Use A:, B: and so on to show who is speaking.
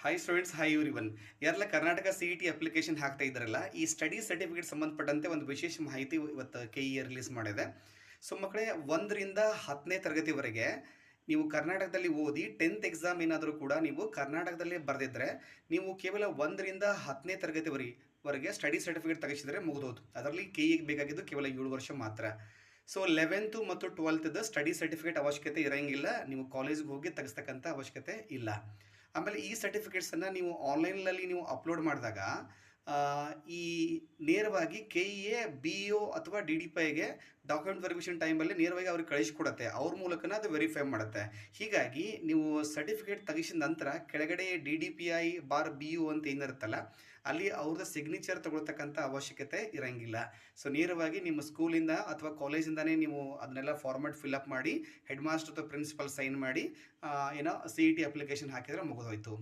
A: Hi students, hi everyone. ಯಾರೆಲ್ಲ Karnataka CET application ಹಾಕ್ತಾ ಇದ್ದಾರಲ್ಲ, ಈ ಸ್ಟಡಿ ಸರ್ಟಿಫಿಕೇಟ್ ಸಂಬಂಧಪಟ್ಟಂತೆ ಒಂದು ವಿಶೇಷ ಮಾಹಿತಿ ಇವತ್ತು KE ರಿಲೀಸ್ ಮಾಡಿದೆ. ಸೊ ಮಕ್ಕಳೇ, 1ರಿಂದ 10ನೇ ತರಗತಿವರೆಗೆ ನೀವು ಕರ್ನಾಟಕದಲ್ಲಿ ಓದಿ 10th ಎಕ್ಸಾಮ್ ಏನಾದರೂ ಕೂಡ ನೀವು ಕರ್ನಾಟಕದಲ್ಲೇ ಬರೆದಿದ್ದರೆ, ನೀವು ಕೇವಲ 1ರಿಂದ 10ನೇ ತರಗತಿವರೆಗೆ ಸ್ಟಡಿ ಸರ್ಟಿಫಿಕೇಟ್ ತೆಗೆಸಿದರೆ ಮುಗಿದೋದು. ಅದರಲ್ಲಿ KEಗೆ ಬೇಕಾಗಿದ್ದು ಕೇವಲ 7 ವರ್ಷ ಮಾತ್ರ. ಸೊ 11th ಮತ್ತು 12th ಸ್ಟಡಿ ಸರ್ಟಿಫಿಕೇಟ್ ಅವಶ್ಯಕತೆ ಇರೋಂಗಿಲ್ಲ. ನೀವು ಕಾಲೇಜಿಗೆ ಹೋಗಿ ತೆಗೆಸ್ತಕ್ಕಂಥ ಅವಶ್ಯಕತೆ ಇಲ್ಲ. ಆಮೇಲೆ ಈ ಸರ್ಟಿಫಿಕೇಟ್ಸನ್ನು ನೀವು ಆನ್ಲೈನಲ್ಲಿ ನೀವು ಅಪ್ಲೋಡ್ ಮಾಡಿದಾಗ ಈ ನೇರವಾಗಿ KEA BEO ಅಥವಾ DDPIಗೆ ಡಾಕ್ಯುಮೆಂಟ್ ವೆರಿಫಿಕೇಷನ್ ಟೈಮಲ್ಲಿ ನೇರವಾಗಿ ಅವ್ರಿಗೆ ಕಳಿಸ್ಕೊಡುತ್ತೆ. ಅವ್ರ ಮೂಲಕನೇ ಅದು ವೆರಿಫೈ ಮಾಡುತ್ತೆ. ಹೀಗಾಗಿ ನೀವು ಸರ್ಟಿಫಿಕೇಟ್ ತೆಗಿಸಿದ ನಂತರ ಕೆಳಗಡೆ DDPI/BEO ಅಂತ ಏನಿರುತ್ತಲ್ಲ, ಅಲ್ಲಿ ಅವ್ರದ್ದು ಸಿಗ್ನೇಚರ್ ತಗೊಳ್ತಕ್ಕಂಥ ಅವಶ್ಯಕತೆ ಇರೋಂಗಿಲ್ಲ. ಸೊ ನೇರವಾಗಿ ನಿಮ್ಮ ಸ್ಕೂಲಿಂದ ಅಥವಾ ಕಾಲೇಜಿಂದನೇ ನೀವು ಅದನ್ನೆಲ್ಲ ಫಾರ್ಮ್ಯಾಟ್ ಫಿಲ್ಅಪ್ ಮಾಡಿ ಹೆಡ್ ಮಾಸ್ಟರ್ ಅಥವಾ ಪ್ರಿನ್ಸಿಪಲ್ ಸೈನ್ ಮಾಡಿ CET ಅಪ್ಲಿಕೇಶನ್ ಹಾಕಿದರೆ ಮುಗಿದೋಯ್ತು.